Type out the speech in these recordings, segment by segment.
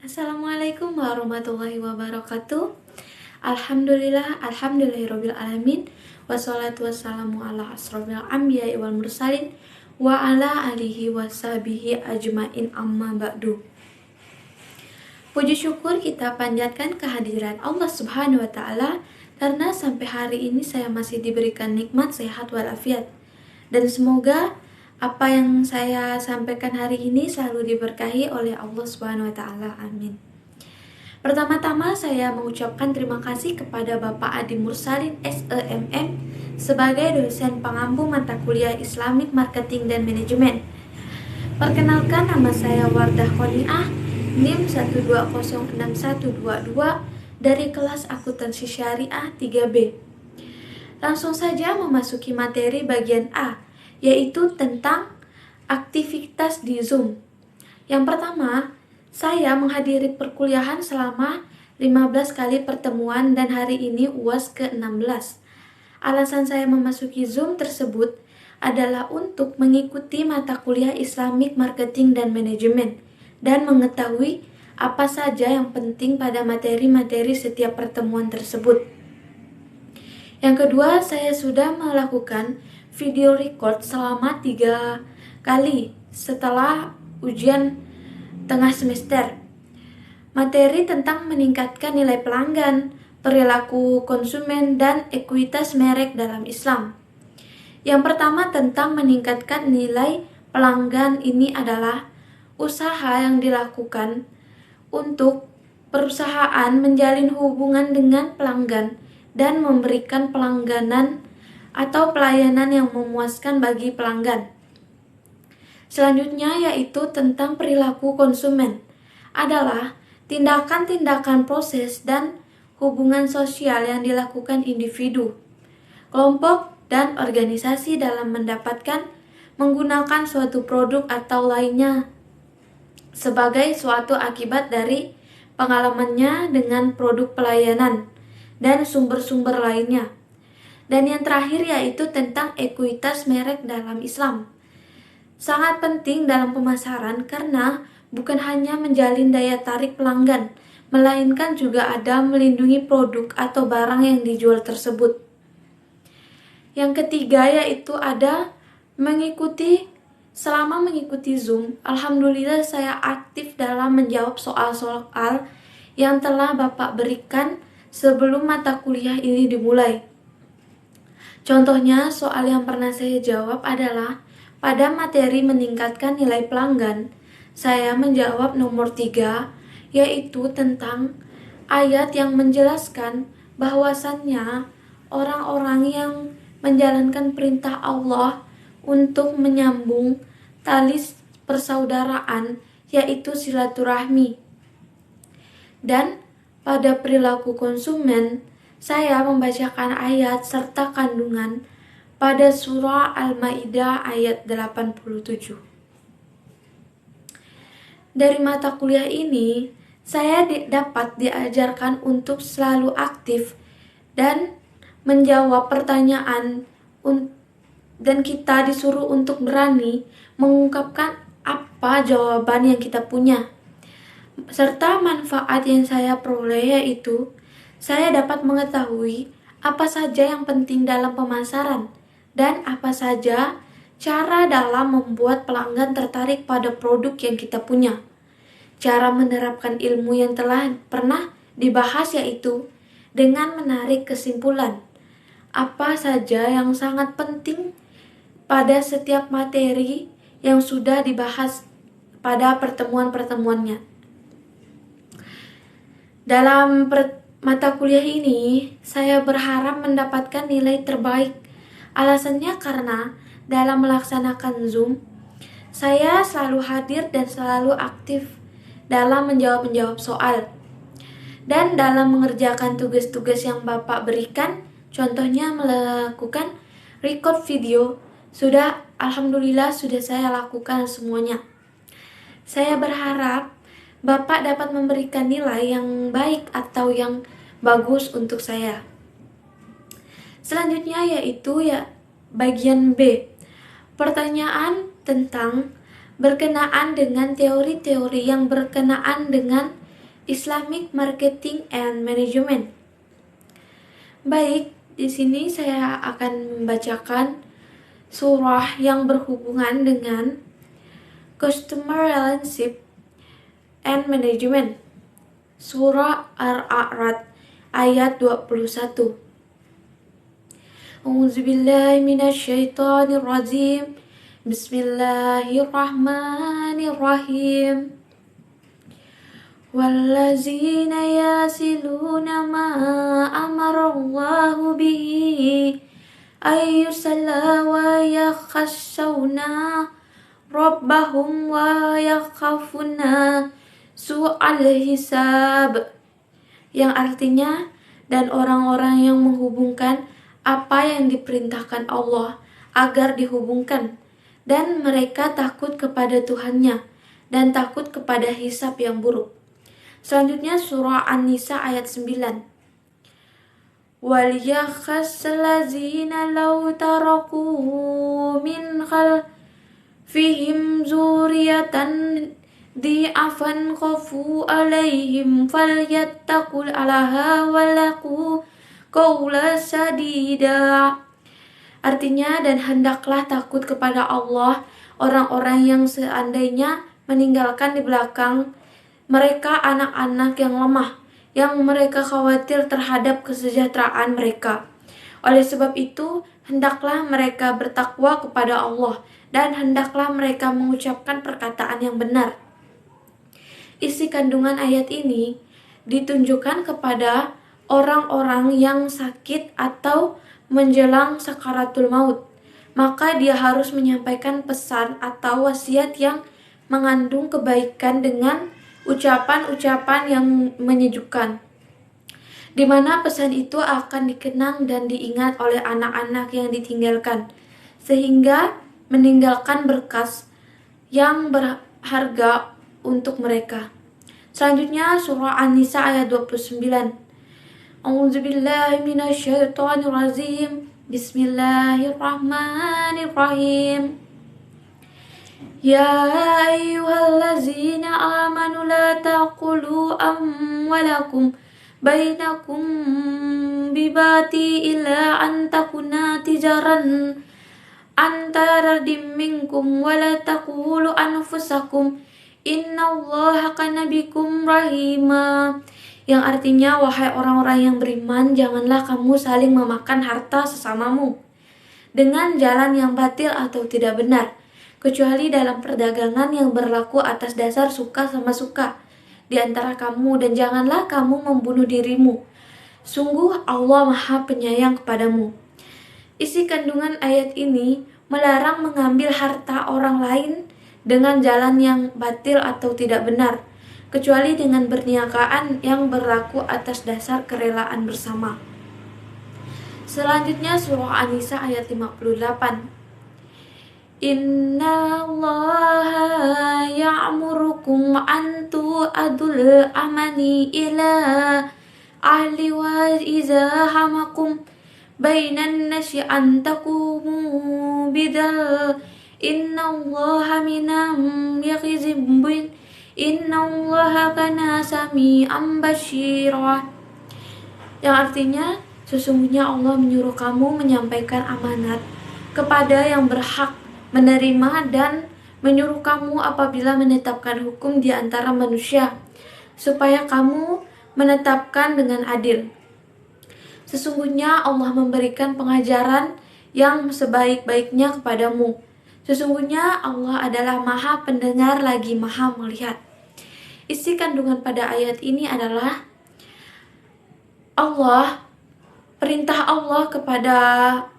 Assalamualaikum warahmatullahi wabarakatuh. Alhamdulillahirabbil alamin. Wassalatu wassalamu ala asrofil anbiya'i wal mursalin wa ala alihi washabihi ajmain amma ba'du. Puji syukur kita panjatkan kehadiran Allah Subhanahu wa taala karena sampai hari ini saya masih diberikan nikmat sehat walafiat. Dan semoga apa yang saya sampaikan hari ini selalu diberkahi oleh Allah Subhanahu wa taala. Amin. Pertama-tama saya mengucapkan terima kasih kepada Bapak Adi Mursalin SEMM sebagai dosen pengampu mata kuliah Islamic Marketing dan Manajemen. Perkenalkan, nama saya Wardah Qoniah, NIM 1206122 dari kelas Akuntansi Syariah 3B. Langsung saja memasuki materi bagian A, yaitu tentang aktivitas di Zoom. Yang pertama, saya menghadiri perkuliahan selama 15 kali pertemuan dan hari ini UAS ke-16. Alasan saya memasuki Zoom tersebut adalah untuk mengikuti mata kuliah Islamic Marketing dan Manajemen dan mengetahui apa saja yang penting pada materi-materi setiap pertemuan tersebut. Yang kedua, saya sudah melakukan video record selama 3 kali setelah ujian tengah semester. Materi tentang meningkatkan nilai pelanggan, perilaku konsumen, dan ekuitas merek dalam Islam. Yang pertama tentang meningkatkan nilai pelanggan ini adalah usaha yang dilakukan untuk perusahaan menjalin hubungan dengan pelanggan dan memberikan pelangganan atau pelayanan yang memuaskan bagi pelanggan. Selanjutnya yaitu tentang perilaku konsumen adalah tindakan-tindakan proses dan hubungan sosial yang dilakukan individu, kelompok, dan organisasi dalam menggunakan suatu produk atau lainnya sebagai suatu akibat dari pengalamannya dengan produk pelayanan dan sumber-sumber lainnya. Dan yang terakhir yaitu tentang ekuitas merek dalam Islam. Sangat penting dalam pemasaran karena bukan hanya menjalin daya tarik pelanggan, melainkan juga ada melindungi produk atau barang yang dijual tersebut. Yang ketiga yaitu ada selama mengikuti Zoom, alhamdulillah saya aktif dalam menjawab soal-soal yang telah Bapak berikan sebelum mata kuliah ini dimulai. Contohnya, soal yang pernah saya jawab adalah pada materi meningkatkan nilai pelanggan, saya menjawab nomor 3, yaitu tentang ayat yang menjelaskan bahwasannya orang-orang yang menjalankan perintah Allah untuk menyambung tali persaudaraan, yaitu silaturahmi. Dan pada perilaku konsumen, saya membacakan ayat serta kandungan pada surah Al-Maidah ayat 87. Dari mata kuliah ini, saya dapat diajarkan untuk selalu aktif dan menjawab pertanyaan, dan kita disuruh untuk berani mengungkapkan apa jawaban yang kita punya. Serta manfaat yang saya peroleh yaitu saya dapat mengetahui apa saja yang penting dalam pemasaran dan apa saja cara dalam membuat pelanggan tertarik pada produk yang kita punya. Cara menerapkan ilmu yang telah pernah dibahas yaitu dengan menarik kesimpulan apa saja yang sangat penting pada setiap materi yang sudah dibahas pada pertemuan-pertemuannya. Dalam mata kuliah ini, saya berharap mendapatkan nilai terbaik. Alasannya karena dalam melaksanakan Zoom, saya selalu hadir dan selalu aktif dalam menjawab soal. Dan dalam mengerjakan tugas-tugas yang Bapak berikan, contohnya melakukan record video, alhamdulillah sudah saya lakukan semuanya. Saya berharap Bapak dapat memberikan nilai yang baik atau yang bagus untuk saya. Selanjutnya yaitu bagian B. Pertanyaan tentang berkenaan dengan teori-teori yang berkenaan dengan Islamic Marketing and Management. Baik, di sini saya akan membacakan surah yang berhubungan dengan Customer Relationship and Management. Surah Ar-A'rad ayat 21. A'udzubillahi minasyaitonirrajim. Bismillahirrahmanirrahim. Wallazina yasiluna ma amarallahu bihi ayyusalla wa yakhshawna rabbahum wa yakhafuna su'al hisab, yang artinya, dan orang-orang yang menghubungkan apa yang diperintahkan Allah agar dihubungkan, dan mereka takut kepada Tuhannya dan takut kepada hisab yang buruk. Selanjutnya surah An-Nisa ayat 9. وَلْيَخْشَلَّذِينَ لَوْ تَرَكُوا مِنْ خَلْفِهِمْ ذُرِّيَّةً ضِعَافًا خَافُوا عَلَيْهِمْ فَلْيَتَّقُوا اللَّهَ وَيَقُولُوا قَوْلًا سَدِيدًا. Artinya, dan hendaklah takut kepada Allah orang-orang yang seandainya meninggalkan di belakang mereka anak-anak yang lemah, yang mereka khawatir terhadap kesejahteraan mereka. Oleh sebab itu, hendaklah mereka bertakwa kepada Allah, dan hendaklah mereka mengucapkan perkataan yang benar. Isi kandungan ayat ini ditunjukkan kepada orang-orang yang sakit atau menjelang sakaratul maut. Maka dia harus menyampaikan pesan atau wasiat yang mengandung kebaikan dengan ucapan-ucapan yang menyejukkan, di mana pesan itu akan dikenang dan diingat oleh anak-anak yang ditinggalkan, sehingga meninggalkan berkas yang berharga untuk mereka. Selanjutnya surah An-Nisa ayat 29. A'udzubillahi minasyaitonirrajim. Bismillahirrahmanirrahim. Ya ayyuhallazina amanu la taqulu amwalakum bainakum bibati illa an takuna tijaran antara minkum wa la taqulu anfusakum innallaha kana bikum rahima, yang artinya, wahai orang-orang yang beriman, janganlah kamu saling memakan harta sesamamu dengan jalan yang batil atau tidak benar, kecuali dalam perdagangan yang berlaku atas dasar suka sama suka di antara kamu, dan janganlah kamu membunuh dirimu. Sungguh Allah Maha Penyayang kepadamu. Isi kandungan ayat ini melarang mengambil harta orang lain dengan jalan yang batil atau tidak benar, kecuali dengan perniagaan yang berlaku atas dasar kerelaan bersama. Selanjutnya surah An-Nisa ayat 58. Inna Allaha ya'murukum an tu'adul amani ila ahli wa iza hamakum bainan nasi an takumu bidal inna Allaha minam yakhizibun inna Allaha kana sami'an basyira, yang artinya, sesungguhnya Allah menyuruh kamu menyampaikan amanat kepada yang berhak menerima dan menyuruh kamu apabila menetapkan hukum di antara manusia, supaya kamu menetapkan dengan adil. Sesungguhnya Allah memberikan pengajaran yang sebaik-baiknya kepadamu. Sesungguhnya Allah adalah Maha Pendengar lagi Maha Melihat. Isi kandungan pada ayat ini adalah perintah Allah kepada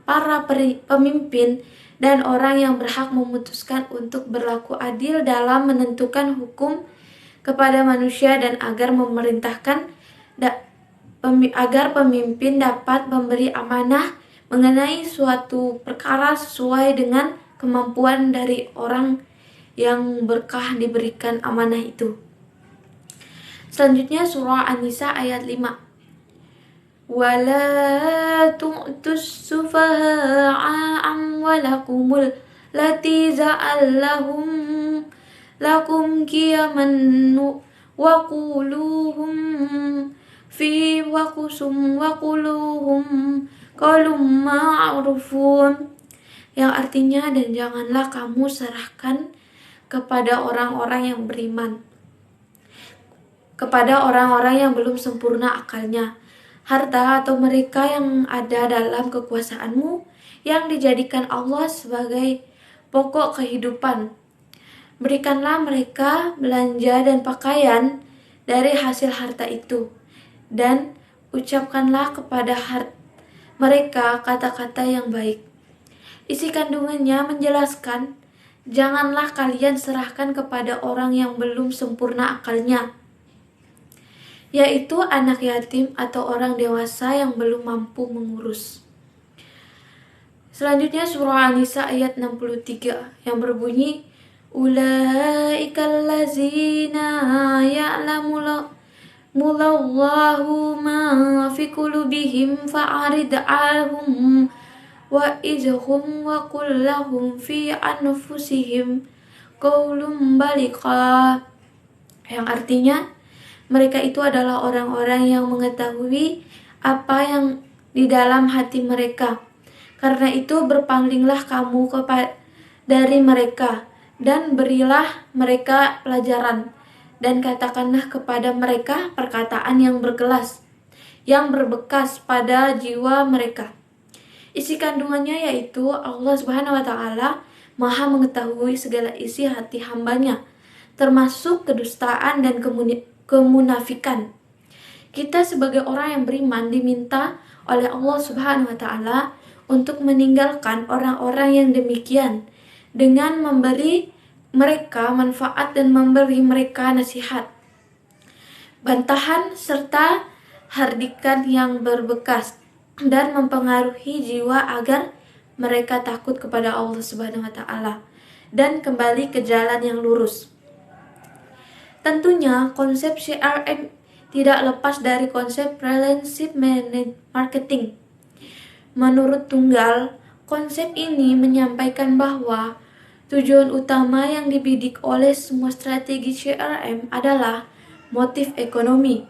para pemimpin dan orang yang berhak memutuskan untuk berlaku adil dalam menentukan hukum kepada manusia, dan agar agar pemimpin dapat memberi amanah mengenai suatu perkara sesuai dengan kemampuan dari orang yang berkah diberikan amanah itu. Selanjutnya surah An-Nisa ayat 5. وَلَا تُؤْتُوا السُّفَهَاءَ أَمْوَالَكُمُ الَّتِي جَعَلَ لَكُمْ قِيَامًا وقولوهم في وقسم وقولوهم قولوا معروفون, yang artinya dan janganlah kamu serahkan kepada orang-orang yang beriman, kepada orang-orang yang belum sempurna akalnya, harta atau mereka yang ada dalam kekuasaanmu yang dijadikan Allah sebagai pokok kehidupan. Berikanlah mereka belanja dan pakaian dari hasil harta itu, dan ucapkanlah kepada mereka kata-kata yang baik. Isi kandungannya menjelaskan, janganlah kalian serahkan kepada orang yang belum sempurna akalnya, yaitu anak yatim atau orang dewasa yang belum mampu mengurus. Selanjutnya surah An-Nisa ayat 63 yang berbunyi, Ulaikal ladzina ya'lamullahu ma fi qulubihim fa'arid 'anhum wa idhum wa qul lahum fi anfusihim qaulun baligha, yang artinya mereka itu adalah orang-orang yang mengetahui apa yang di dalam hati mereka. Karena itu berpalinglah kamu dari mereka dan berilah mereka pelajaran, dan katakanlah kepada mereka perkataan yang berkelas, yang berbekas pada jiwa mereka. Isi kandungannya yaitu Allah Subhanahu wa Ta'ala Maha mengetahui segala isi hati hambanya, termasuk kedustaan dan kemunafikan. Kita sebagai orang yang beriman diminta oleh Allah Subhanahu wa Ta'ala untuk meninggalkan orang-orang yang demikian dengan memberi mereka manfaat dan memberi mereka nasihat, bantahan serta hardikan yang berbekas dan mempengaruhi jiwa agar mereka takut kepada Allah Subhanahu wa Ta'ala dan kembali ke jalan yang lurus. Tentunya konsep CRM tidak lepas dari konsep relationship marketing. Menurut Tunggal, konsep ini menyampaikan bahwa tujuan utama yang dibidik oleh semua strategi CRM adalah motif ekonomi,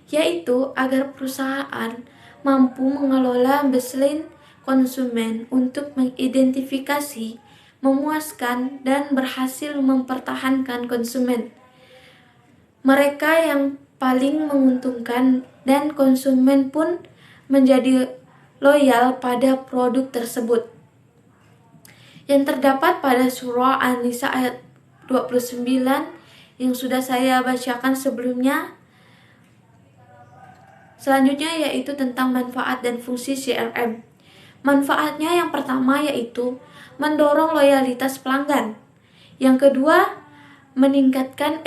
yaitu agar perusahaan mampu mengelola baseline konsumen untuk mengidentifikasi, memuaskan, dan berhasil mempertahankan konsumen mereka yang paling menguntungkan, dan konsumen pun menjadi loyal pada produk tersebut. Yang terdapat pada surah An-Nisa ayat 29 yang sudah saya bacakan sebelumnya. Selanjutnya yaitu tentang manfaat dan fungsi CRM. Manfaatnya yang pertama yaitu mendorong loyalitas pelanggan. Yang kedua, meningkatkan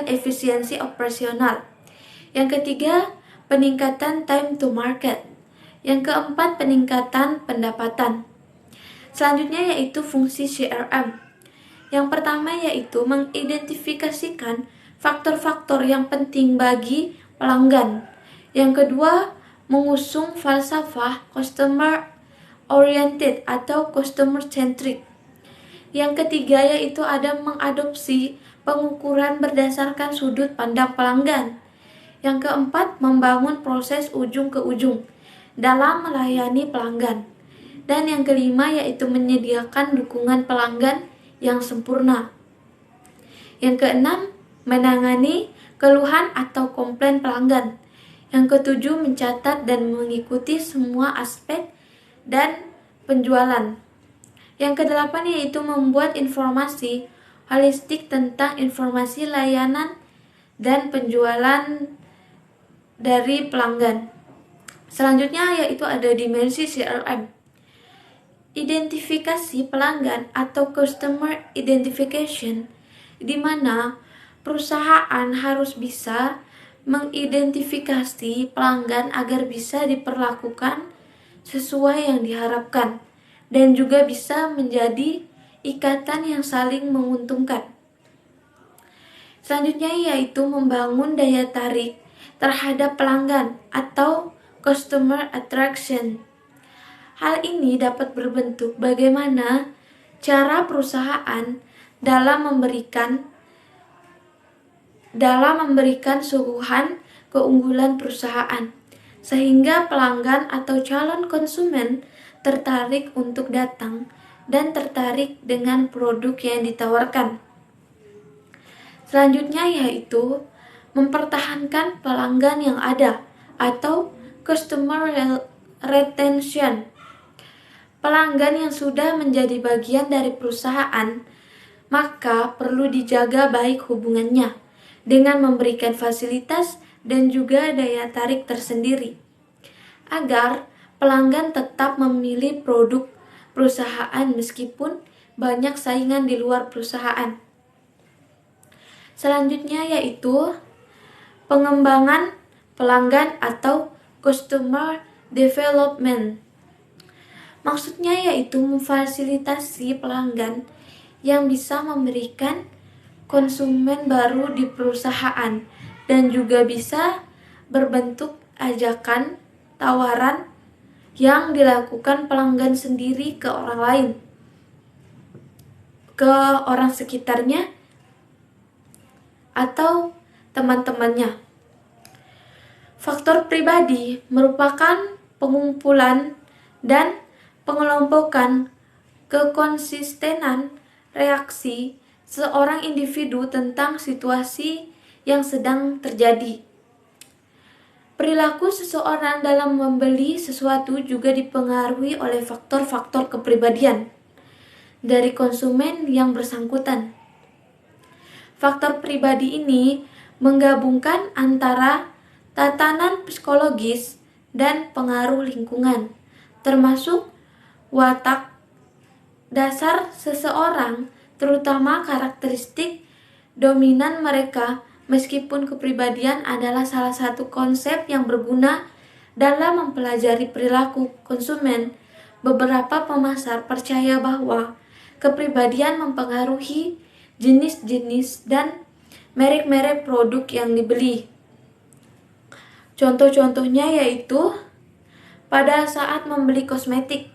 efisiensi operasional. Yang ketiga, peningkatan time to market. Yang keempat, peningkatan pendapatan. Selanjutnya yaitu fungsi CRM. Yang pertama yaitu mengidentifikasikan faktor-faktor yang penting bagi pelanggan. Yang kedua, mengusung falsafah customer oriented atau customer centric. Yang ketiga yaitu ada mengadopsi pengukuran berdasarkan sudut pandang pelanggan. Yang keempat, membangun proses ujung ke ujung dalam melayani pelanggan. Dan yang kelima yaitu menyediakan dukungan pelanggan yang sempurna. Yang keenam, menangani keluhan atau komplain pelanggan. Yang ketujuh, mencatat dan mengikuti semua aspek dan penjualan. Yang kedelapan yaitu membuat informasi holistik tentang informasi layanan dan penjualan dari pelanggan. Selanjutnya yaitu ada dimensi CRM. Identifikasi pelanggan atau customer identification, di mana perusahaan harus bisa mengidentifikasi pelanggan agar bisa diperlakukan sesuai yang diharapkan dan juga bisa menjadi ikatan yang saling menguntungkan. Selanjutnya yaitu membangun daya tarik terhadap pelanggan atau customer attraction. Hal ini dapat berbentuk bagaimana cara perusahaan dalam memberikan dalam memberikan suguhan keunggulan perusahaan, sehingga pelanggan atau calon konsumen tertarik untuk datang dan tertarik dengan produk yang ditawarkan. Selanjutnya yaitu mempertahankan pelanggan yang ada atau customer retention. Pelanggan yang sudah menjadi bagian dari perusahaan, maka perlu dijaga baik hubungannya dengan memberikan fasilitas dan juga daya tarik tersendiri, agar pelanggan tetap memilih produk perusahaan meskipun banyak saingan di luar perusahaan. Selanjutnya yaitu pengembangan pelanggan atau customer development. Maksudnya yaitu memfasilitasi pelanggan yang bisa memberikan konsumen baru di perusahaan dan juga bisa berbentuk ajakan tawaran yang dilakukan pelanggan sendiri ke orang lain, ke orang sekitarnya atau teman-temannya. Faktor pribadi merupakan pengumpulan dan pengelompokan kekonsistenan reaksi seorang individu tentang situasi yang sedang terjadi. Perilaku seseorang dalam membeli sesuatu juga dipengaruhi oleh faktor-faktor kepribadian dari konsumen yang bersangkutan. Faktor pribadi ini menggabungkan antara tatanan psikologis dan pengaruh lingkungan, termasuk watak dasar seseorang, terutama karakteristik dominan mereka. Meskipun kepribadian adalah salah satu konsep yang berguna dalam mempelajari perilaku konsumen, beberapa pemasar percaya bahwa kepribadian mempengaruhi jenis-jenis dan merek-merek produk yang dibeli. Contoh-contohnya yaitu pada saat membeli kosmetik,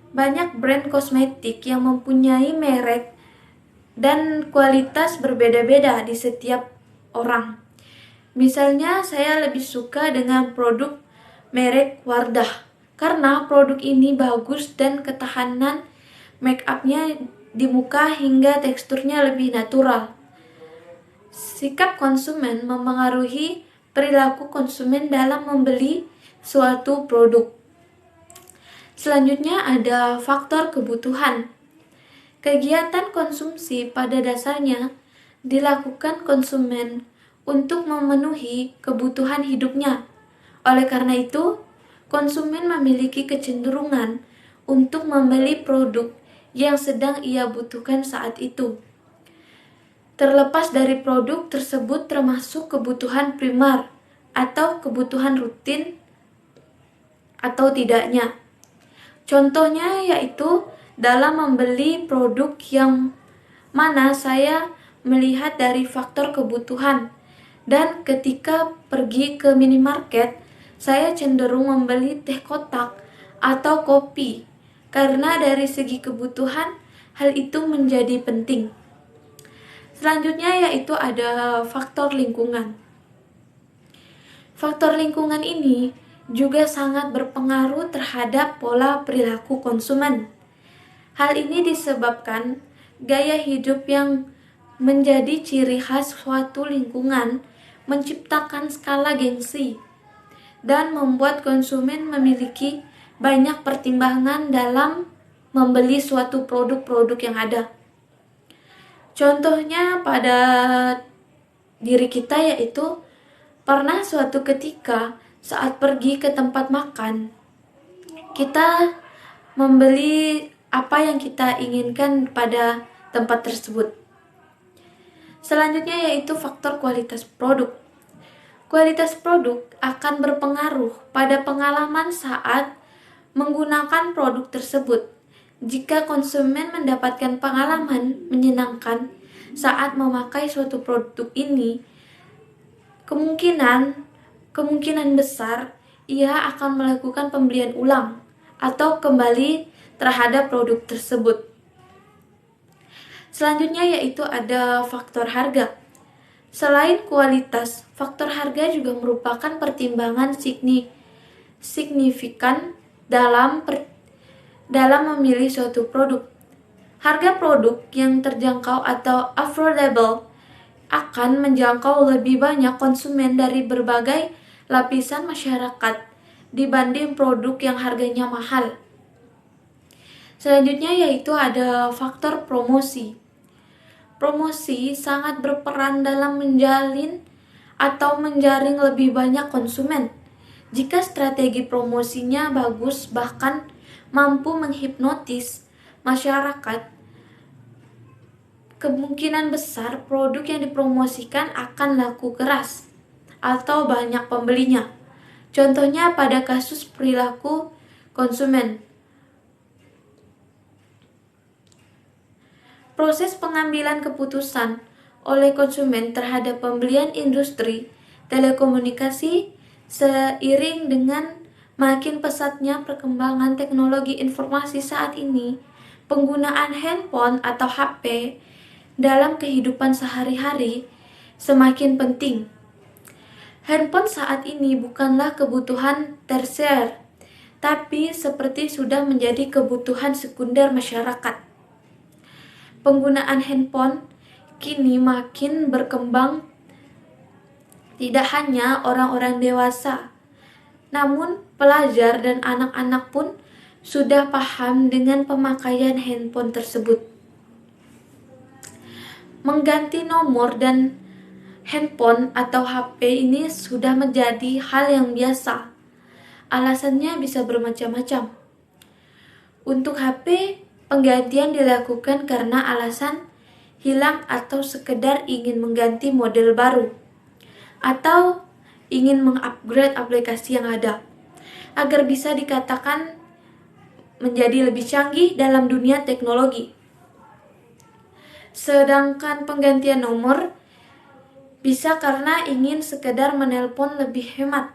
banyak brand kosmetik yang mempunyai merek dan kualitas berbeda-beda di setiap orang. Misalnya saya lebih suka dengan produk merek Wardah karena produk ini bagus dan ketahanan make upnya di muka hingga teksturnya lebih natural. Sikap konsumen mempengaruhi perilaku konsumen dalam membeli suatu produk. Selanjutnya ada faktor kebutuhan. Kegiatan konsumsi pada dasarnya dilakukan konsumen untuk memenuhi kebutuhan hidupnya. Oleh karena itu, konsumen memiliki kecenderungan untuk membeli produk yang sedang ia butuhkan saat itu. Terlepas dari produk tersebut termasuk kebutuhan primer atau kebutuhan rutin atau tidaknya. Contohnya yaitu dalam membeli produk yang mana saya melihat dari faktor kebutuhan, dan ketika pergi ke minimarket, saya cenderung membeli teh kotak atau kopi karena dari segi kebutuhan hal itu menjadi penting. Selanjutnya yaitu ada faktor lingkungan. Faktor lingkungan ini juga sangat berpengaruh terhadap pola perilaku konsumen. Hal ini disebabkan gaya hidup yang menjadi ciri khas suatu lingkungan menciptakan skala gengsi dan membuat konsumen memiliki banyak pertimbangan dalam membeli suatu produk-produk yang ada. Contohnya pada diri kita yaitu pernah suatu ketika saat pergi ke tempat makan, kita membeli apa yang kita inginkan pada tempat tersebut. Selanjutnya yaitu faktor kualitas produk. Kualitas produk akan berpengaruh pada pengalaman saat menggunakan produk tersebut. Jika konsumen mendapatkan pengalaman menyenangkan saat memakai suatu produk ini, kemungkinan besar ia akan melakukan pembelian ulang atau kembali terhadap produk tersebut. Selanjutnya yaitu ada faktor harga. Selain kualitas, faktor harga juga merupakan pertimbangan signifikan dalam memilih suatu produk. Harga produk yang terjangkau atau affordable akan menjangkau lebih banyak konsumen dari berbagai lapisan masyarakat dibanding produk yang harganya mahal. Selanjutnya yaitu ada faktor promosi. Promosi sangat berperan dalam menjalin atau menjaring lebih banyak konsumen. Jika strategi promosinya bagus, bahkan mampu menghipnotis masyarakat, kemungkinan besar produk yang dipromosikan akan laku keras atau banyak pembelinya. Contohnya pada kasus perilaku konsumen. Proses pengambilan keputusan oleh konsumen terhadap pembelian industri telekomunikasi seiring dengan makin pesatnya perkembangan teknologi informasi saat ini, penggunaan handphone atau HP dalam kehidupan sehari-hari semakin penting. Handphone saat ini bukanlah kebutuhan tersier, tapi seperti sudah menjadi kebutuhan sekunder masyarakat. Penggunaan handphone kini makin berkembang, tidak hanya orang-orang dewasa, namun pelajar dan anak-anak pun sudah paham dengan pemakaian handphone tersebut. Mengganti nomor dan handphone atau HP ini sudah menjadi hal yang biasa. Alasannya bisa bermacam-macam. Untuk HP, penggantian dilakukan karena alasan hilang atau sekedar ingin mengganti model baru, atau ingin mengupgrade aplikasi yang ada, agar bisa dikatakan menjadi lebih canggih dalam dunia teknologi. Sedangkan penggantian nomor bisa karena ingin sekedar menelpon lebih hemat,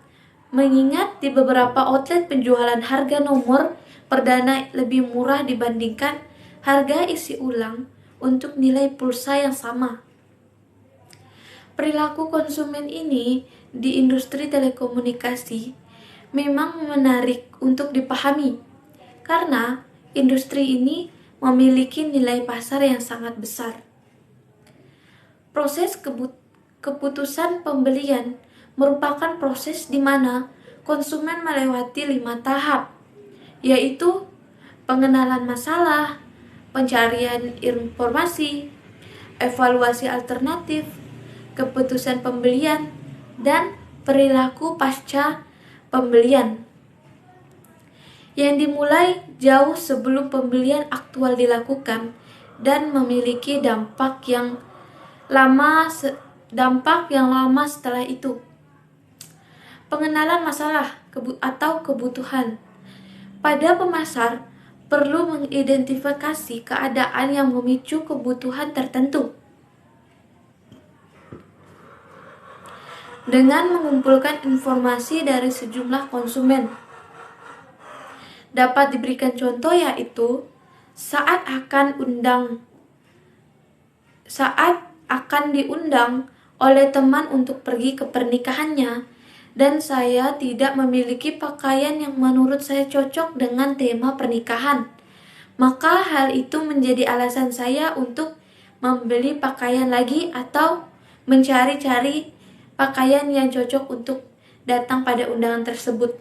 mengingat di beberapa outlet penjualan harga nomor perdana lebih murah dibandingkan harga isi ulang untuk nilai pulsa yang sama. Perilaku konsumen ini di industri telekomunikasi memang menarik untuk dipahami, karena industri ini memiliki nilai pasar yang sangat besar. Proses keputusan pembelian merupakan proses di mana konsumen melewati 5 tahap, yaitu pengenalan masalah, pencarian informasi, evaluasi alternatif, keputusan pembelian, dan perilaku pasca pembelian, yang dimulai jauh sebelum pembelian aktual dilakukan dan memiliki dampak yang lama setelah itu. Pengenalan masalah atau kebutuhan. Pada pemasar, perlu mengidentifikasi keadaan yang memicu kebutuhan tertentu dengan mengumpulkan informasi dari sejumlah konsumen. Dapat diberikan contoh yaitu saat akan diundang oleh teman untuk pergi ke pernikahannya, dan saya tidak memiliki pakaian yang menurut saya cocok dengan tema pernikahan, maka hal itu menjadi alasan saya untuk membeli pakaian lagi atau mencari-cari pakaian yang cocok untuk datang pada undangan tersebut.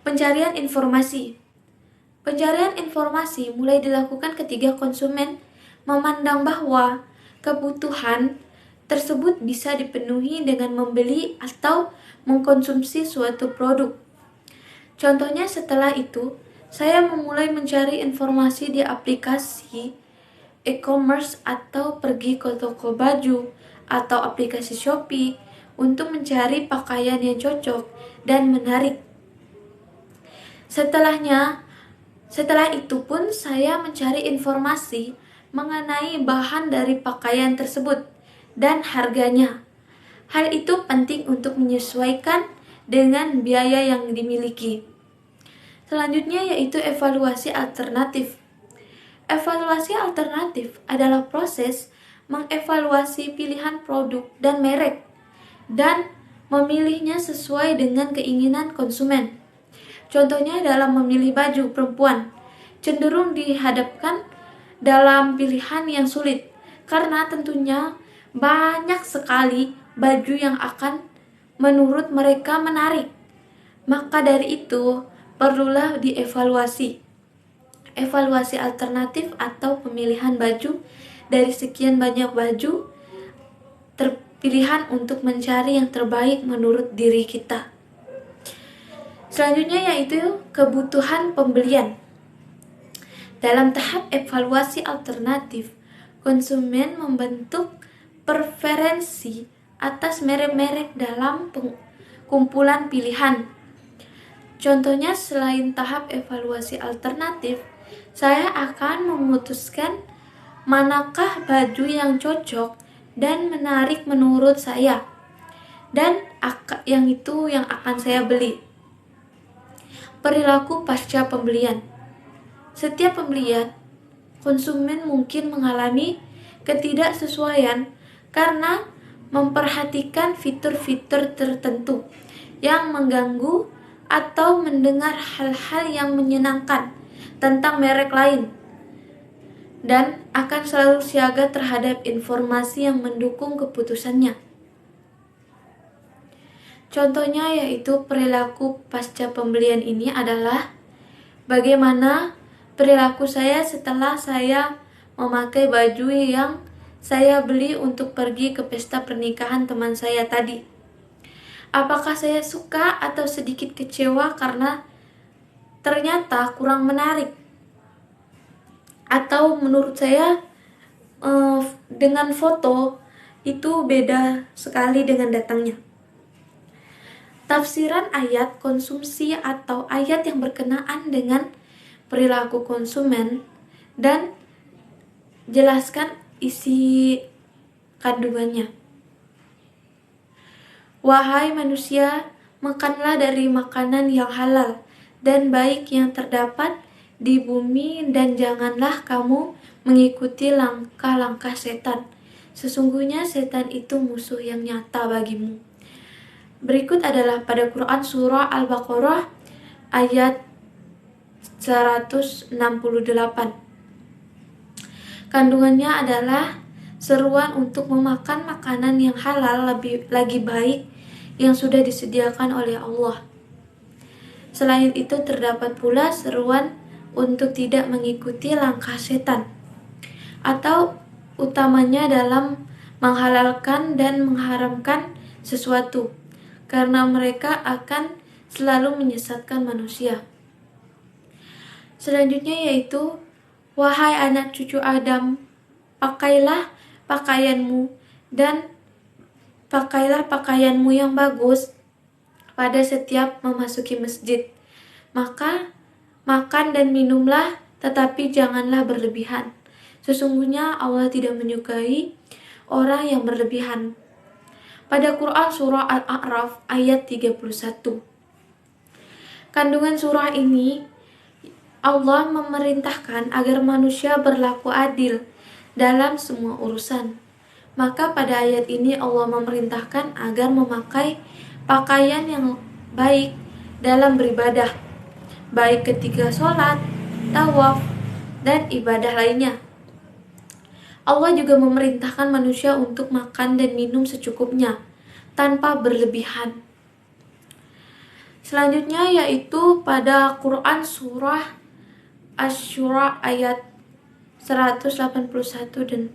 Pencarian informasi. Pencarian informasi mulai dilakukan ketika konsumen memandang bahwa kebutuhan tersebut bisa dipenuhi dengan membeli atau mengkonsumsi suatu produk. Contohnya, setelah itu, saya memulai mencari informasi di aplikasi e-commerce atau pergi ke toko baju atau aplikasi Shopee untuk mencari pakaian yang cocok dan menarik. Setelah itu pun saya mencari informasi mengenai bahan dari pakaian tersebut dan harganya. Hal itu penting untuk menyesuaikan dengan biaya yang dimiliki. Selanjutnya yaitu evaluasi alternatif. Evaluasi alternatif adalah proses mengevaluasi pilihan produk dan merek, dan memilihnya sesuai dengan keinginan konsumen. Contohnya dalam memilih baju perempuan, cenderung dihadapkan dalam pilihan yang sulit, karena tentunya banyak sekali baju yang akan menurut mereka menarik. Maka dari itu, perlulah dievaluasi. Evaluasi alternatif atau pemilihan baju dari sekian banyak baju, terpilihan untuk mencari yang terbaik menurut diri kita. Selanjutnya yaitu kebutuhan pembelian. Dalam tahap evaluasi alternatif, konsumen membentuk preferensi atas merek-merek dalam kumpulan pilihan. Contohnya, selain tahap evaluasi alternatif, saya akan memutuskan manakah baju yang cocok dan menarik menurut saya, dan yang itu yang akan saya beli. Perilaku pasca pembelian. Setiap pembelian, konsumen mungkin mengalami ketidaksesuaian karena memperhatikan fitur-fitur tertentu yang mengganggu atau mendengar hal-hal yang menyenangkan tentang merek lain, dan akan selalu siaga terhadap informasi yang mendukung keputusannya. Contohnya yaitu perilaku pasca pembelian ini adalah bagaimana perilaku saya setelah saya memakai baju yang saya beli untuk pergi ke pesta pernikahan teman saya tadi. Apakah saya suka atau sedikit kecewa karena ternyata kurang menarik? Atau menurut saya dengan foto itu beda sekali dengan datangnya. Tafsiran ayat konsumsi atau ayat yang berkenaan dengan perilaku konsumen, dan jelaskan isi kandungannya. Wahai manusia, makanlah dari makanan yang halal dan baik yang terdapat di bumi, dan janganlah kamu mengikuti langkah-langkah setan. Sesungguhnya setan itu musuh yang nyata bagimu. Berikut adalah pada Quran Surah Al-Baqarah ayat 168. Kandungannya adalah seruan untuk memakan makanan yang halal, lebih lagi baik yang sudah disediakan oleh Allah. Selain itu terdapat pula seruan untuk tidak mengikuti langkah setan, atau utamanya dalam menghalalkan dan mengharamkan sesuatu, karena mereka akan selalu menyesatkan manusia. Selanjutnya yaitu, wahai anak cucu Adam, pakailah pakaianmu dan pakailah pakaianmu yang bagus pada setiap memasuki masjid. Maka makan dan minumlah, tetapi janganlah berlebihan. Sesungguhnya Allah tidak menyukai orang yang berlebihan. Pada Quran Surah Al-A'raf ayat 31. Kandungan surah ini, Allah memerintahkan agar manusia berlaku adil dalam semua urusan. Maka pada ayat ini Allah memerintahkan agar memakai pakaian yang baik dalam beribadah, baik ketika sholat, tawaf, dan ibadah lainnya. Allah juga memerintahkan manusia untuk makan dan minum secukupnya, tanpa berlebihan. Selanjutnya yaitu pada Quran Surah Asy-Syura ayat 181 dan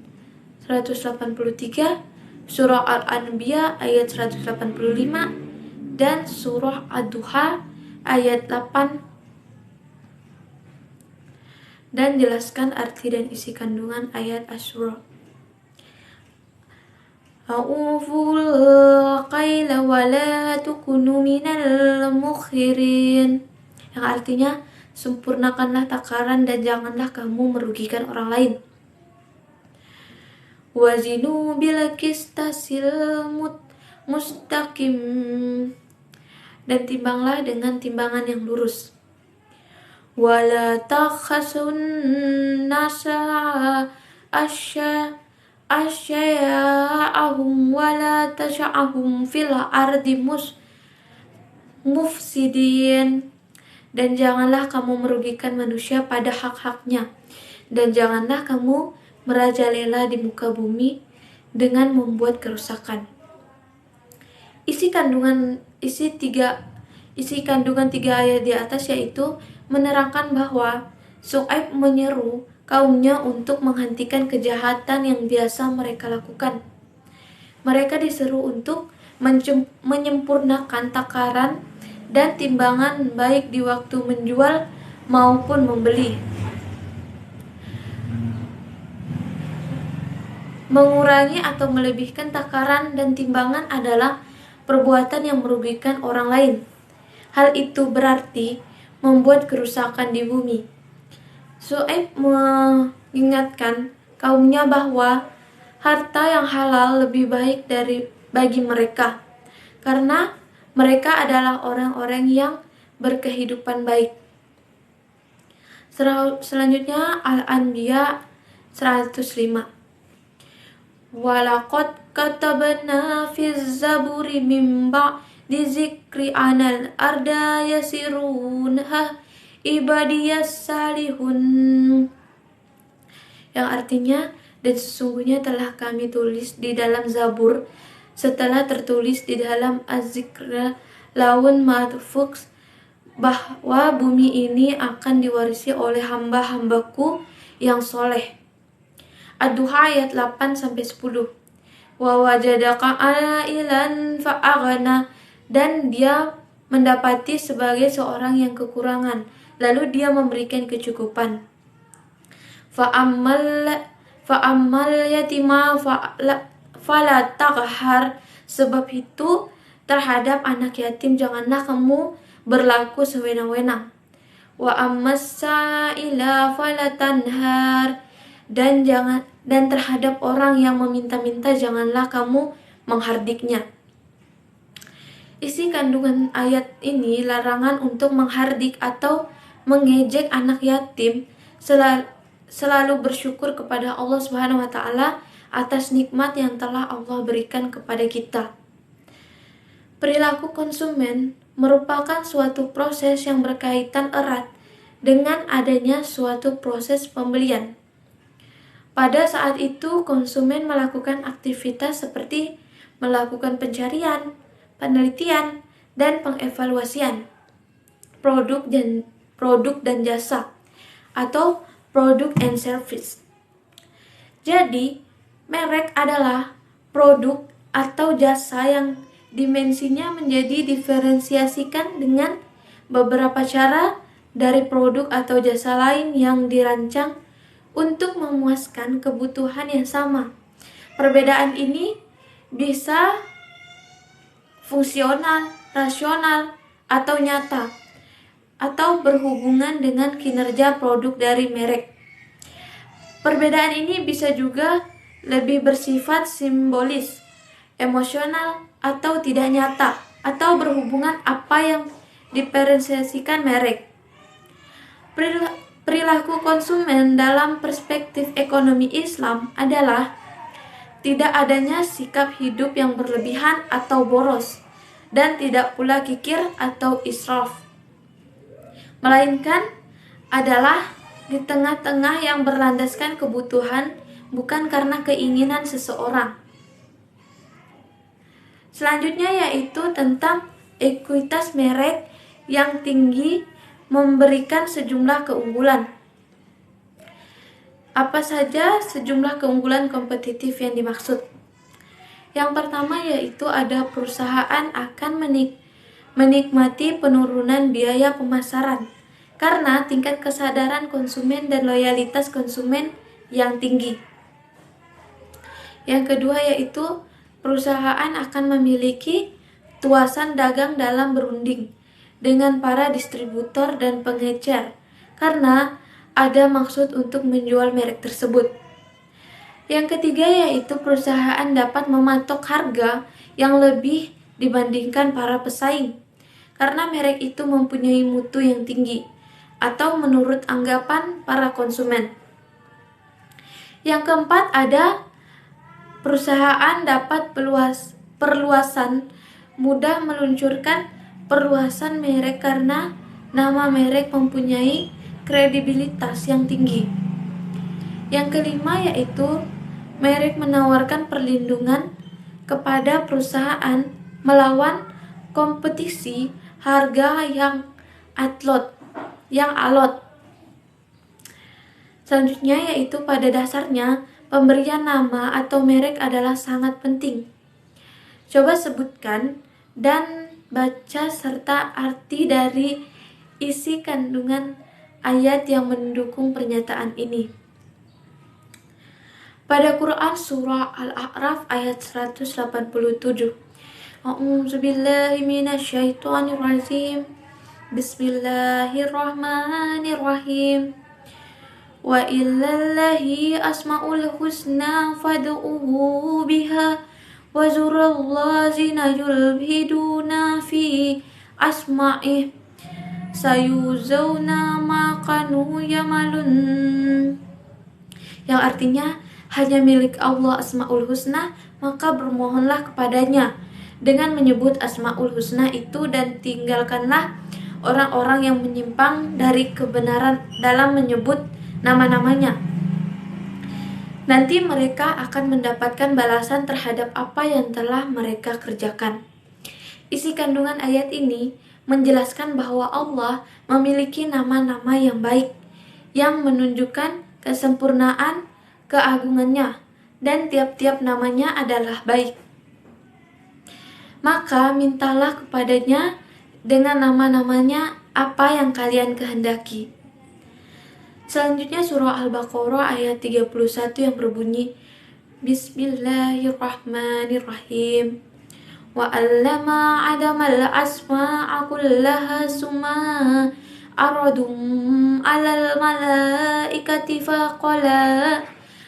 183, Surah Al-Anbiya ayat 185, dan Surah Ad-Duha ayat 8, dan jelaskan arti dan isi kandungan ayat Asy-Syura. A'uful qaila wa la tukunu minal mukhirin, yang artinya sempurnakanlah takaran dan janganlah kamu merugikan orang lain. Wazinu bil qistasil mustaqim, dan timbanglah dengan timbangan yang lurus. Wala takhasun nasa asya'ahum wa la tasha'ahum fil ardi mufsidin. Dan janganlah kamu merugikan manusia pada hak-haknya, dan janganlah kamu merajalela di muka bumi dengan membuat kerusakan. Isi kandungan tiga ayat di atas yaitu menerangkan bahwa Syuaib menyeru kaumnya untuk menghentikan kejahatan yang biasa mereka lakukan. Mereka diseru untuk menyempurnakan takaran dan timbangan baik di waktu menjual maupun membeli. Mengurangi atau melebihkan takaran dan timbangan adalah perbuatan yang merugikan orang lain. Hal itu berarti membuat kerusakan di bumi. Syuaib mengingatkan kaumnya bahwa harta yang halal lebih baik bagi mereka, karena mereka adalah orang-orang yang berkehidupan baik. Selanjutnya Al-Anbiya 105. Walaqad katabna fi zaburi min ba'di zikri anal arda yasirunha ibadiyas salihun, yang artinya, dan sesungguhnya telah kami tulis di dalam Zabur setelah tertulis di dalam Az-Zikr Laun Mahfuz bahwa bumi ini akan diwarisi oleh hamba-hambaku yang soleh. Ad-Duha ayat 8-10. Wa wajadaka ailan fa'aghna, dan dia mendapati sebagai seorang yang kekurangan, lalu dia memberikan kecukupan. Fa'ammal yatima fala taqhar, sebab itu terhadap anak yatim janganlah kamu berlaku sewenang-wenang. Wa ammas sa'ila fala tanhar, dan terhadap orang yang meminta-minta janganlah kamu menghardiknya. Isi kandungan ayat ini larangan untuk menghardik atau mengejek anak yatim, selalu bersyukur kepada Allah Subhanahu wa taala atas nikmat yang telah Allah berikan kepada kita. Perilaku konsumen merupakan suatu proses yang berkaitan erat dengan adanya suatu proses pembelian. Pada saat itu, konsumen melakukan aktivitas seperti melakukan pencarian, penelitian, dan pengevaluasian produk dan jasa atau product and service. Jadi, merek adalah produk atau jasa yang dimensinya menjadi diferensiasikan dengan beberapa cara dari produk atau jasa lain yang dirancang untuk memuaskan kebutuhan yang sama. Perbedaan ini bisa fungsional, rasional, atau nyata, atau berhubungan dengan kinerja produk dari merek. Perbedaan ini bisa juga lebih bersifat simbolis, emosional, atau tidak nyata, atau berhubungan apa yang diferensiasikan merek. Perilaku konsumen dalam perspektif ekonomi Islam adalah tidak adanya sikap hidup yang berlebihan atau boros, dan tidak pula kikir atau israf, melainkan adalah di tengah-tengah yang berlandaskan kebutuhan, bukan karena keinginan seseorang. Selanjutnya yaitu tentang ekuitas merek yang tinggi memberikan sejumlah keunggulan. Apa saja sejumlah keunggulan kompetitif yang dimaksud? Yang pertama yaitu ada perusahaan akan menikmati penurunan biaya pemasaran karena tingkat kesadaran konsumen dan loyalitas konsumen yang tinggi. Yang kedua yaitu perusahaan akan memiliki tuasan dagang dalam berunding dengan para distributor dan pengecer karena ada maksud untuk menjual merek tersebut. Yang ketiga yaitu perusahaan dapat mematok harga yang lebih dibandingkan para pesaing karena merek itu mempunyai mutu yang tinggi atau menurut anggapan para konsumen. Yang keempat ada Perusahaan dapat perluasan mudah meluncurkan perluasan merek karena nama merek mempunyai kredibilitas yang tinggi. Yang kelima yaitu merek menawarkan perlindungan kepada perusahaan melawan kompetisi harga yang alot. Selanjutnya yaitu pada dasarnya pemberian nama atau merek adalah sangat penting. Coba sebutkan dan baca serta arti dari isi kandungan ayat yang mendukung pernyataan ini. Pada Quran surah Al-A'raf ayat 187. A'udzubillahi minasyaitonirrajim. Bismillahirrahmanirrahim. Wa illallahi asma'ul husna fad'uhu biha wa zurallazina yulhiduna fi asma'ih sayuzawna ma kanu yamalun. Yang artinya hanya milik Allah Asmaul Husna, maka bermohonlah kepadanya dengan menyebut Asmaul Husna itu dan tinggalkanlah orang-orang yang menyimpang dari kebenaran dalam menyebut nama-namanya. Nanti mereka akan mendapatkan balasan terhadap apa yang telah mereka kerjakan. Isi kandungan ayat ini menjelaskan bahwa Allah memiliki nama-nama yang baik, yang menunjukkan kesempurnaan keagungannya, dan tiap-tiap namanya adalah baik. Maka mintalah kepadanya dengan nama-namanya apa yang kalian kehendaki. Selanjutnya surah Al-Baqarah ayat 31 yang berbunyi Bismillahirrahmanirrahim. Wa 'allama Adamal asma'a kullaha summa aradum 'alal malaikati faqala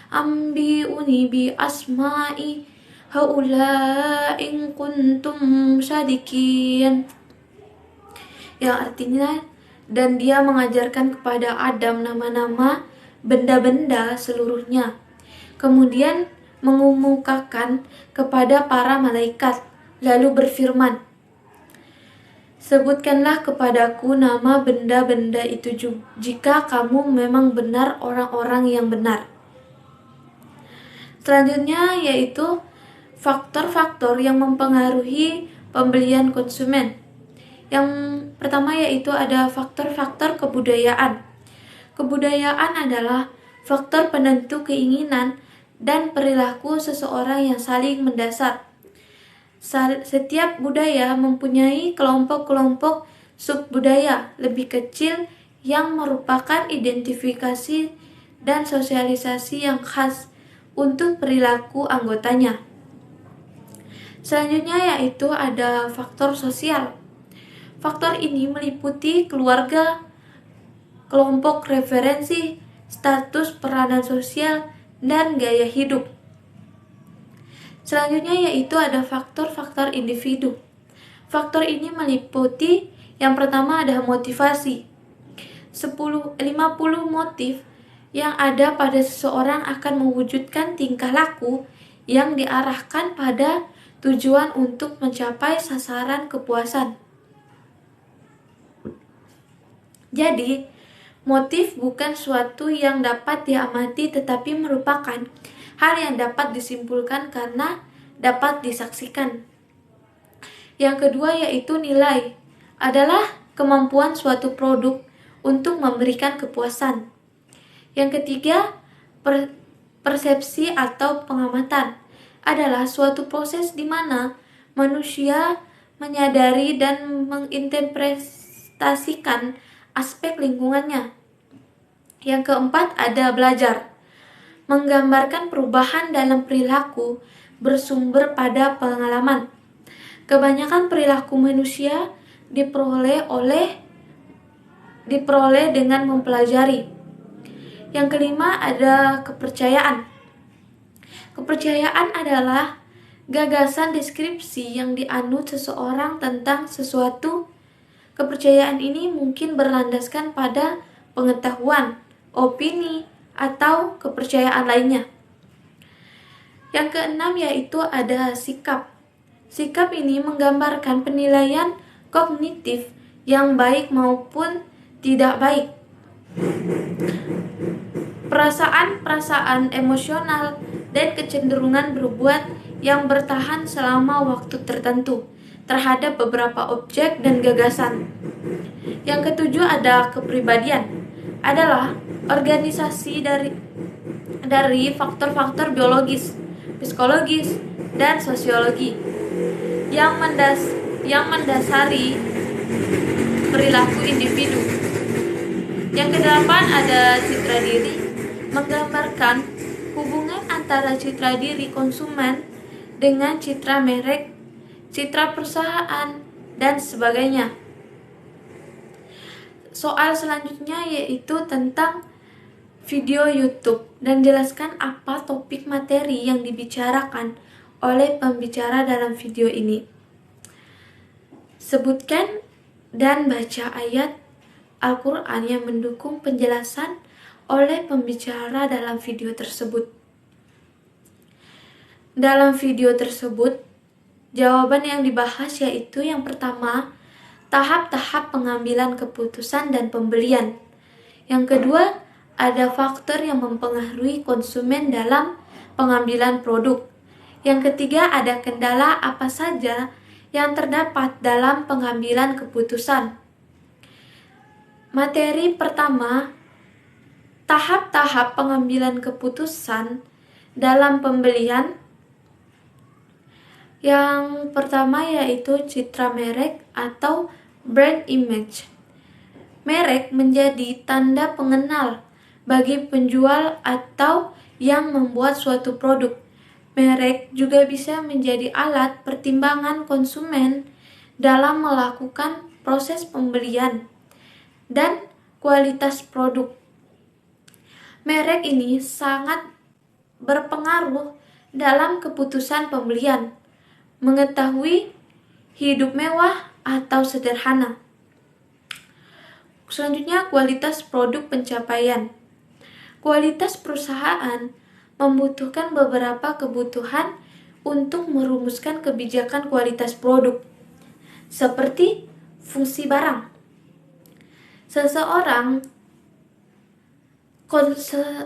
ambi'uni bi asma'i haula in kuntum sadikin. Yang artinya, dan dia mengajarkan kepada Adam nama-nama benda-benda seluruhnya. Kemudian mengumumkakan kepada para malaikat, lalu berfirman, sebutkanlah kepadaku nama benda-benda itu jika kamu memang benar orang-orang yang benar. Selanjutnya yaitu faktor-faktor yang mempengaruhi pembelian konsumen. Yang pertama yaitu ada faktor-faktor kebudayaan. Kebudayaan adalah faktor penentu keinginan dan perilaku seseorang yang saling mendasar. Setiap budaya mempunyai kelompok-kelompok subbudaya lebih kecil yang merupakan identifikasi dan sosialisasi yang khas untuk perilaku anggotanya. Selanjutnya yaitu ada faktor sosial. Faktor ini meliputi keluarga, kelompok referensi, status peranan sosial, dan gaya hidup. Selanjutnya yaitu ada faktor-faktor individu. Faktor ini meliputi yang pertama ada motivasi. 50 motif yang ada pada seseorang akan mewujudkan tingkah laku yang diarahkan pada tujuan untuk mencapai sasaran kepuasan. Jadi, motif bukan suatu yang dapat diamati tetapi merupakan hal yang dapat disimpulkan karena dapat disaksikan. Yang kedua yaitu nilai, adalah kemampuan suatu produk untuk memberikan kepuasan. Yang ketiga, persepsi atau pengamatan adalah suatu proses di mana manusia menyadari dan menginterpretasikan aspek lingkungannya. Yang keempat ada belajar, menggambarkan perubahan dalam perilaku bersumber pada pengalaman. Kebanyakan perilaku manusia diperoleh dengan mempelajari. Yang kelima ada kepercayaan. Kepercayaan adalah gagasan deskripsi yang dianut seseorang tentang sesuatu. Kepercayaan ini mungkin berlandaskan pada pengetahuan, opini, atau kepercayaan lainnya. Yang keenam yaitu ada sikap. Sikap ini menggambarkan penilaian kognitif yang baik maupun tidak baik. Perasaan-perasaan emosional dan kecenderungan berbuat yang bertahan selama waktu tertentu terhadap beberapa objek dan gagasan. Yang ketujuh ada kepribadian. Adalah organisasi dari faktor-faktor biologis, psikologis, dan sosiologi yang mendasari perilaku individu. Yang kedelapan ada citra diri, menggambarkan hubungan antara citra diri konsumen dengan citra merek, citra perusahaan, dan sebagainya. Soal selanjutnya yaitu tentang video YouTube dan jelaskan apa topik materi yang dibicarakan oleh pembicara dalam video ini. Sebutkan dan baca ayat Al-Quran yang mendukung penjelasan oleh pembicara dalam video tersebut. Dalam video tersebut, jawaban yang dibahas yaitu yang pertama, tahap-tahap pengambilan keputusan dan pembelian. Yang kedua, ada faktor yang mempengaruhi konsumen dalam pengambilan produk. Yang ketiga, ada kendala apa saja yang terdapat dalam pengambilan keputusan. Materi pertama, tahap-tahap pengambilan keputusan dalam pembelian. Yang pertama yaitu citra merek atau brand image. Merek menjadi tanda pengenal bagi penjual atau yang membuat suatu produk. Merek juga bisa menjadi alat pertimbangan konsumen dalam melakukan proses pembelian dan kualitas produk. Merek ini sangat berpengaruh dalam keputusan pembelian, mengetahui hidup mewah atau sederhana. Selanjutnya, kualitas produk pencapaian. Kualitas perusahaan membutuhkan beberapa kebutuhan untuk merumuskan kebijakan kualitas produk, seperti fungsi barang.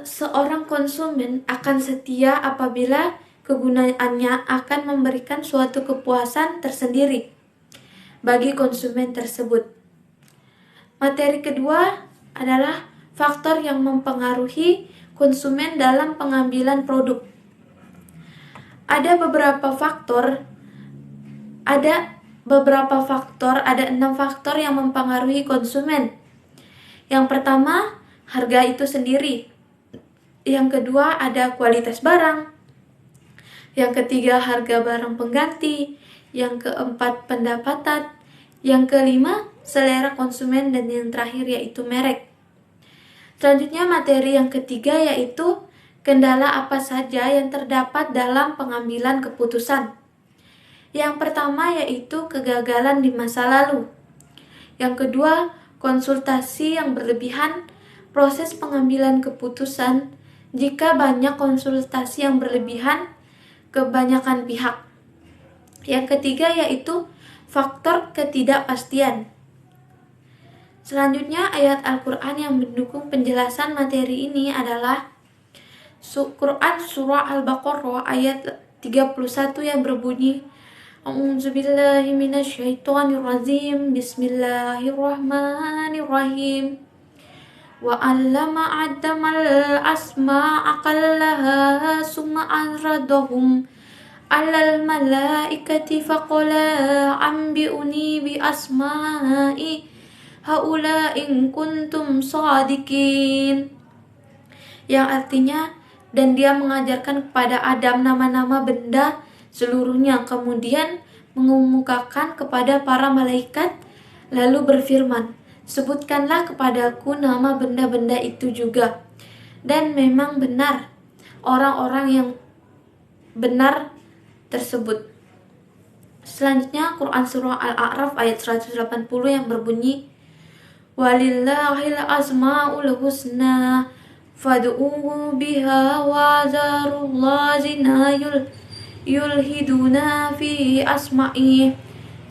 Seorang konsumen akan setia apabila kegunaannya akan memberikan suatu kepuasan tersendiri bagi konsumen tersebut. Materi kedua adalah faktor yang mempengaruhi konsumen dalam pengambilan produk. Ada 6 faktor yang mempengaruhi konsumen. Yang pertama, harga itu sendiri. Yang kedua, ada kualitas barang. Yang ketiga, harga barang pengganti. Yang keempat, pendapatan. Yang kelima, selera konsumen. Dan yang terakhir yaitu merek. Selanjutnya, materi yang ketiga yaitu kendala apa saja yang terdapat dalam pengambilan keputusan. Yang pertama yaitu kegagalan di masa lalu. Yang kedua, konsultasi yang berlebihan, proses pengambilan keputusan jika banyak konsultasi yang berlebihan kebanyakan pihak. Yang ketiga yaitu faktor ketidakpastian. Selanjutnya, ayat Al-Quran yang mendukung penjelasan materi ini adalah Quran Surah Al-Baqarah ayat 31 yang berbunyi A'udzubillahi minasyaitonirrajim. Bismillahirrahmanirrahim. Wa 'allama Adamal asma'a qallaha summa azradahum 'alal malaikati faqala anbi'uni bi asma'i haula in kuntum shadiqin. Yang artinya, dan dia mengajarkan kepada Adam nama-nama benda seluruhnya, kemudian mengemukakan kepada para malaikat, lalu berfirman, sebutkanlah kepadaku nama benda-benda itu juga. Dan memang benar orang-orang yang benar tersebut. Selanjutnya, Quran Surah Al-A'raf ayat 180 yang berbunyi, walillahil asma'ul husna fad'uhu biha wa zarullah yulhiduna fi asma'i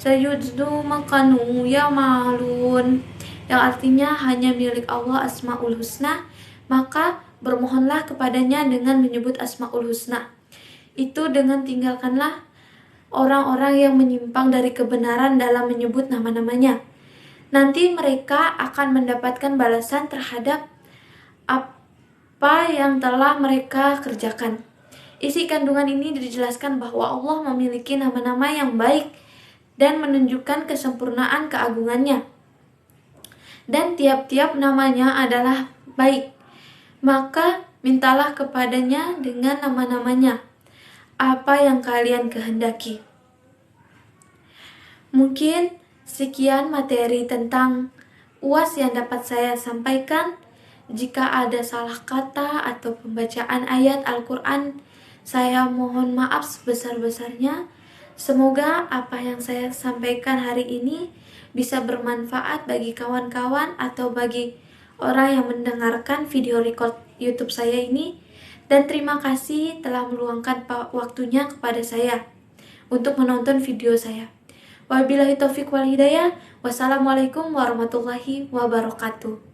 sayujdu makanu yamalun, yang artinya hanya milik Allah Asmaul Husna, maka bermohonlah kepadanya dengan menyebut Asmaul Husna. Itu dengan tinggalkanlah orang-orang yang menyimpang dari kebenaran dalam menyebut nama-namanya. Nanti mereka akan mendapatkan balasan terhadap apa yang telah mereka kerjakan. Isi kandungan ini dijelaskan bahwa Allah memiliki nama-nama yang baik dan menunjukkan kesempurnaan keagungannya. Dan tiap-tiap namanya adalah baik. Maka mintalah kepadanya dengan nama-namanya apa yang kalian kehendaki. Mungkin sekian materi tentang UAS yang dapat saya sampaikan. Jika ada salah kata atau pembacaan ayat Al-Quran, saya mohon maaf sebesar-besarnya. Semoga apa yang saya sampaikan hari ini bisa bermanfaat bagi kawan-kawan atau bagi orang yang mendengarkan video record YouTube saya ini. Dan terima kasih telah meluangkan waktunya kepada saya untuk menonton video saya. Wabillahi taufiq wal hidayah. Wassalamualaikum warahmatullahi wabarakatuh.